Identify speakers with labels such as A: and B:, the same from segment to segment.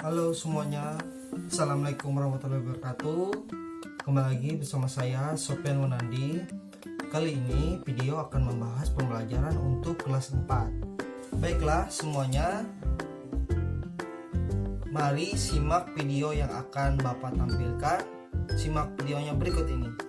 A: Halo semuanya, Assalamualaikum warahmatullahi wabarakatuh. Kembali lagi bersama saya Sofyan Munandi. Kali ini video akan membahas pembelajaran untuk kelas 4. Baiklah semuanya, mari simak video yang akan Bapak tampilkan. Simak videonya berikut ini.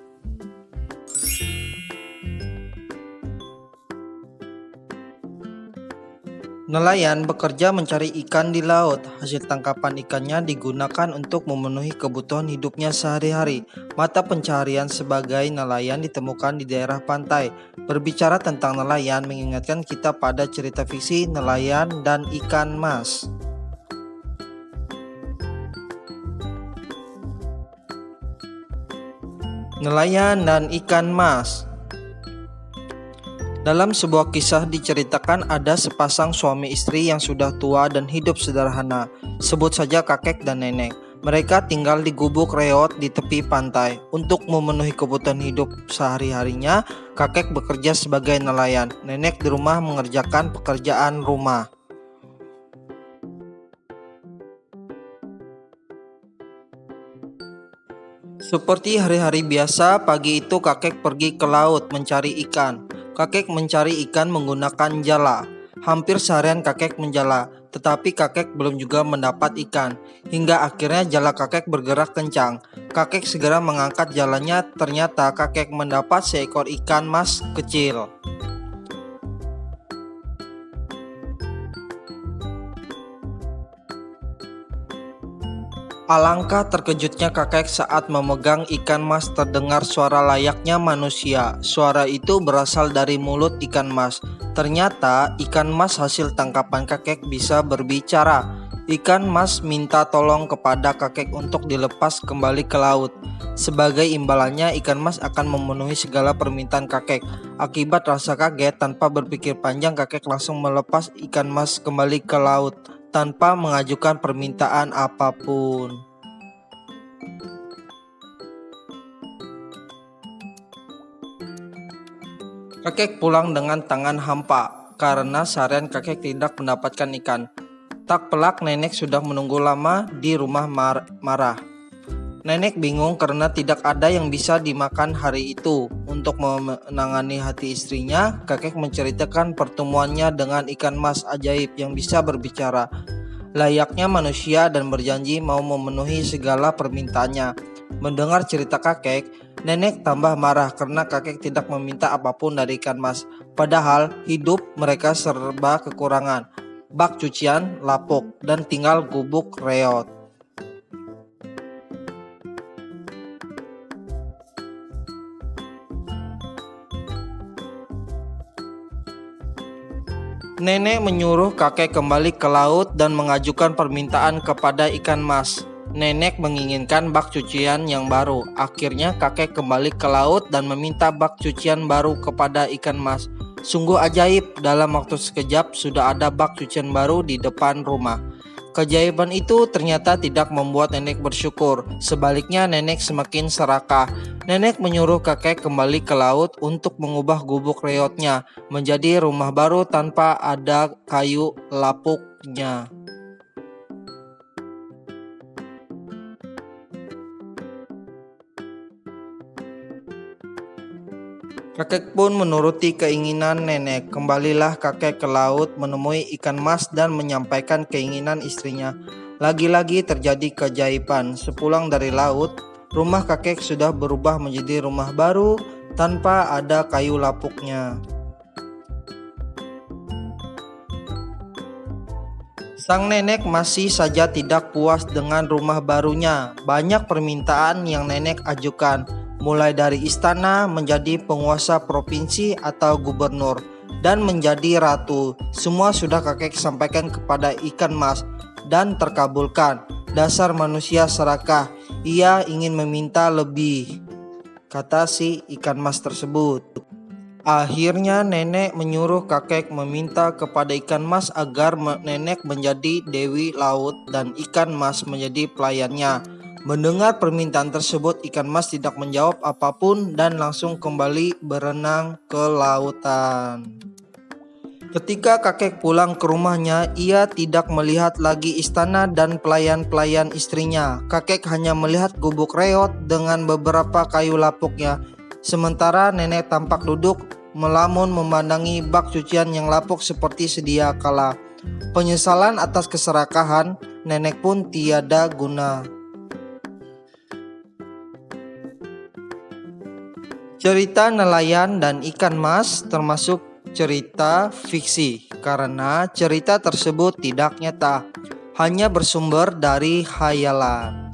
A: Nelayan bekerja mencari ikan di laut. Hasil tangkapan ikannya digunakan untuk memenuhi kebutuhan hidupnya sehari-hari. Mata pencaharian sebagai nelayan ditemukan di daerah pantai. Berbicara tentang nelayan mengingatkan kita pada cerita fiksi nelayan dan ikan mas. Nelayan dan ikan mas. Dalam sebuah kisah diceritakan ada sepasang suami istri yang sudah tua dan hidup sederhana. Sebut saja kakek dan nenek. Mereka tinggal di gubuk reot di tepi pantai. Untuk memenuhi kebutuhan hidup sehari-harinya, kakek bekerja sebagai nelayan. Nenek di rumah mengerjakan pekerjaan rumah. Seperti hari-hari biasa, pagi itu kakek pergi ke laut mencari ikan. Kakek mencari ikan menggunakan jala. Hampir seharian kakek menjala, tetapi kakek belum juga mendapat ikan. Hingga akhirnya jala kakek bergerak kencang. Kakek segera mengangkat jalanya, ternyata kakek mendapat seekor ikan mas kecil. Alangkah terkejutnya kakek saat memegang ikan mas terdengar suara layaknya manusia. Suara itu berasal dari mulut ikan mas. Ternyata ikan mas hasil tangkapan kakek bisa berbicara. Ikan mas minta tolong kepada kakek untuk dilepas kembali ke laut. Sebagai imbalannya ikan mas akan memenuhi segala permintaan kakek. Akibat rasa kaget, tanpa berpikir panjang kakek langsung melepas ikan mas kembali ke laut tanpa mengajukan permintaan apapun. Kakek pulang dengan tangan hampa karena seharian kakek tidak mendapatkan ikan. Tak pelak nenek sudah menunggu lama di rumah marah. Nenek bingung karena tidak ada yang bisa dimakan hari itu. Untuk menangani hati istrinya, kakek menceritakan pertemuannya dengan ikan mas ajaib yang bisa berbicara. Layaknya manusia dan berjanji mau memenuhi segala permintaannya. Mendengar cerita kakek, nenek tambah marah karena kakek tidak meminta apapun dari ikan mas. Padahal hidup mereka serba kekurangan. Bak cucian lapuk dan tinggal gubuk reot. Nenek menyuruh kakek kembali ke laut dan mengajukan permintaan kepada ikan mas. Nenek menginginkan bak cucian yang baru. Akhirnya kakek kembali ke laut dan meminta bak cucian baru kepada ikan mas. Sungguh ajaib, dalam waktu sekejap sudah ada bak cucian baru di depan rumah. Keajaiban itu ternyata tidak membuat nenek bersyukur. Sebaliknya nenek semakin serakah. Nenek menyuruh kakek kembali ke laut untuk mengubah gubuk reotnya menjadi rumah baru tanpa ada kayu lapuknya. Kakek pun menuruti keinginan nenek. Kembalilah kakek ke laut menemui ikan mas dan menyampaikan keinginan istrinya. Lagi-lagi terjadi keajaiban. Sepulang dari laut, rumah kakek sudah berubah menjadi rumah baru tanpa ada kayu lapuknya. Sang nenek masih saja tidak puas dengan rumah barunya. Banyak permintaan yang nenek ajukan, mulai dari istana, menjadi penguasa provinsi atau gubernur, dan menjadi ratu. Semua sudah kakek sampaikan kepada ikan mas dan terkabulkan. Dasar manusia serakah, ia ingin meminta lebih, kata si ikan mas tersebut. Akhirnya nenek menyuruh kakek meminta kepada ikan mas agar nenek menjadi dewi laut dan ikan mas menjadi pelayannya. Mendengar permintaan tersebut, ikan mas tidak menjawab apapun dan langsung kembali berenang ke lautan. Ketika kakek pulang ke rumahnya, ia tidak melihat lagi istana dan pelayan-pelayan istrinya. Kakek hanya melihat gubuk reot dengan beberapa kayu lapuknya. Sementara nenek tampak duduk melamun memandangi bak cucian yang lapuk seperti sedia kala. Penyesalan atas keserakahan nenek pun tiada guna. Cerita nelayan dan ikan mas termasuk cerita fiksi karena cerita tersebut tidak nyata, hanya bersumber dari khayalan.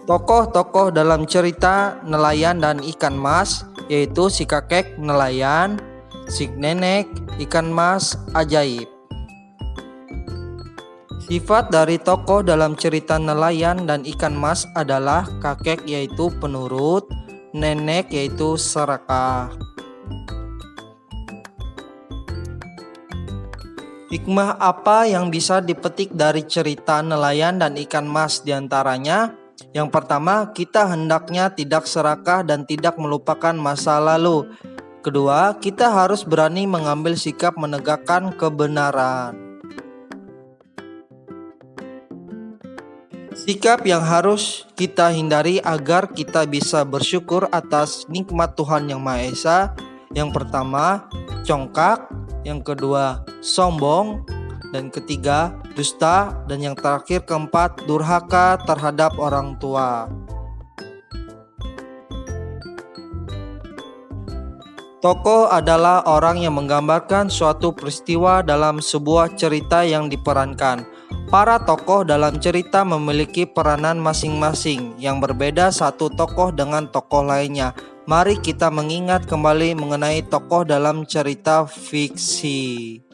A: Tokoh-tokoh dalam cerita nelayan dan ikan mas yaitu si kakek nelayan, si nenek ikan mas ajaib. Sifat dari tokoh dalam cerita nelayan dan ikan mas adalah kakek yaitu penurut, nenek yaitu serakah. Hikmah apa yang bisa dipetik dari cerita nelayan dan ikan mas diantaranya? Yang pertama, kita hendaknya tidak serakah dan tidak melupakan masa lalu. Kedua, kita harus berani mengambil sikap menegakkan kebenaran. Sikap yang harus kita hindari agar kita bisa bersyukur atas nikmat Tuhan Yang Maha Esa. Yang pertama, congkak. Yang kedua, sombong. Dan ketiga, dusta. Dan yang terakhir keempat, durhaka terhadap orang tua. Tokoh adalah orang yang menggambarkan suatu peristiwa dalam sebuah cerita yang diperankan. Para tokoh dalam cerita memiliki peranan masing-masing yang berbeda satu tokoh dengan tokoh lainnya. Mari kita mengingat kembali mengenai tokoh dalam cerita fiksi.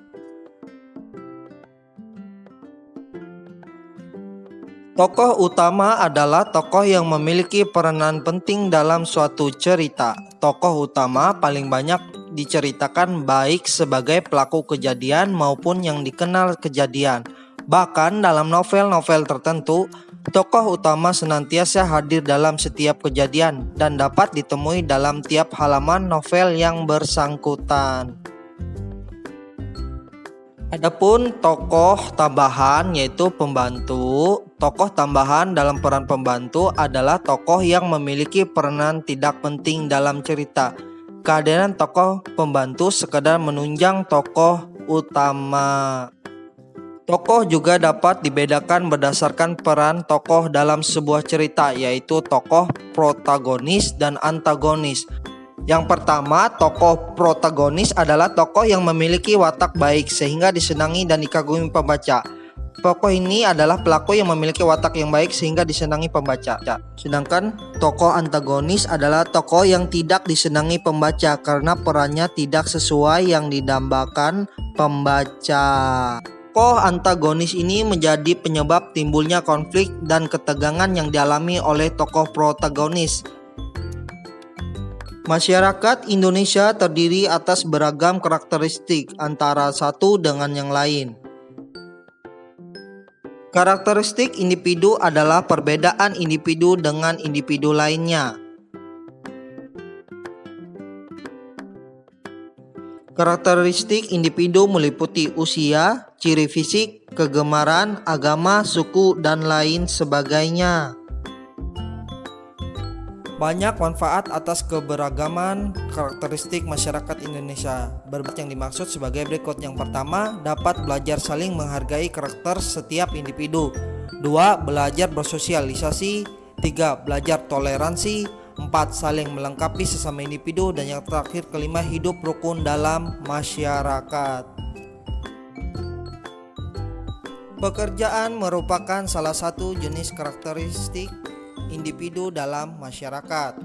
A: Tokoh utama adalah tokoh yang memiliki peranan penting dalam suatu cerita. Tokoh utama paling banyak diceritakan baik sebagai pelaku kejadian maupun yang dikenal kejadian. Bahkan dalam novel-novel tertentu, tokoh utama senantiasa hadir dalam setiap kejadian dan dapat ditemui dalam tiap halaman novel yang bersangkutan. Adapun tokoh tambahan yaitu pembantu. Tokoh tambahan dalam peran pembantu adalah tokoh yang memiliki peranan tidak penting dalam cerita. Kehadiran tokoh pembantu sekadar menunjang tokoh utama. Tokoh juga dapat dibedakan berdasarkan peran tokoh dalam sebuah cerita, yaitu tokoh protagonis dan antagonis. Yang pertama, tokoh protagonis adalah tokoh yang memiliki watak baik sehingga disenangi dan dikagumi pembaca. Tokoh ini adalah pelaku yang memiliki watak yang baik sehingga disenangi pembaca. Sedangkan tokoh antagonis adalah tokoh yang tidak disenangi pembaca karena perannya tidak sesuai yang didambakan pembaca. Tokoh antagonis ini menjadi penyebab timbulnya konflik dan ketegangan yang dialami oleh tokoh protagonis. Masyarakat Indonesia terdiri atas beragam karakteristik antara satu dengan yang lain. Karakteristik individu adalah perbedaan individu dengan individu lainnya. Karakteristik individu meliputi usia, ciri fisik, kegemaran, agama, suku, dan lain sebagainya. Banyak manfaat atas keberagaman karakteristik masyarakat Indonesia. Berbagai yang dimaksud sebagai berikut. Yang pertama, dapat belajar saling menghargai karakter setiap individu. 2. Belajar bersosialisasi. 3. Belajar toleransi. 4. Saling melengkapi sesama individu. Dan yang terakhir kelima, hidup rukun dalam masyarakat. Pekerjaan merupakan salah satu jenis karakteristik individu dalam masyarakat.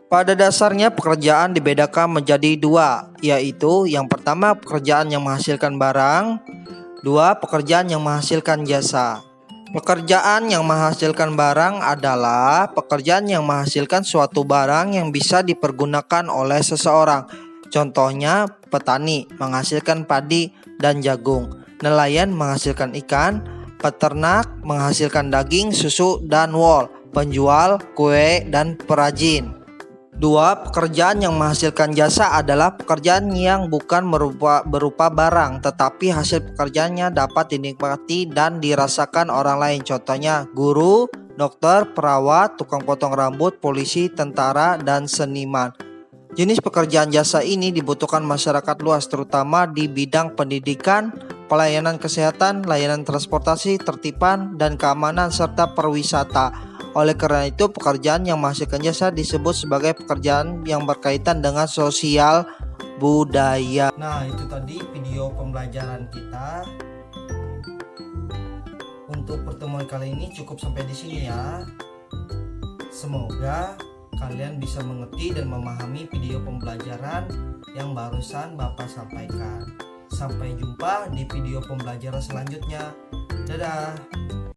A: Pada dasarnya pekerjaan dibedakan menjadi dua, yaitu yang pertama pekerjaan yang menghasilkan barang, 2. Pekerjaan yang menghasilkan jasa. Pekerjaan yang menghasilkan barang adalah pekerjaan yang menghasilkan suatu barang yang bisa dipergunakan oleh seseorang. Contohnya, petani menghasilkan padi dan jagung, nelayan menghasilkan ikan, peternak menghasilkan daging, susu, dan wol, penjual, kue, dan perajin. 2. Pekerjaan yang menghasilkan jasa adalah pekerjaan yang bukan berupa barang, tetapi hasil pekerjaannya dapat dinikmati dan dirasakan orang lain. Contohnya, guru, dokter, perawat, tukang potong rambut, polisi, tentara, dan seniman. Jenis pekerjaan jasa ini dibutuhkan masyarakat luas, terutama di bidang pendidikan, pelayanan kesehatan, layanan transportasi, tertiban, dan keamanan, serta perwisata. Oleh karena itu, pekerjaan yang menghasilkan jasa disebut sebagai pekerjaan yang berkaitan dengan sosial budaya. Nah, itu tadi video pembelajaran kita. Untuk pertemuan kali ini cukup sampai di sini ya. Semoga kalian bisa mengerti dan memahami video pembelajaran yang barusan Bapak sampaikan. Sampai jumpa di video pembelajaran selanjutnya. Dadah.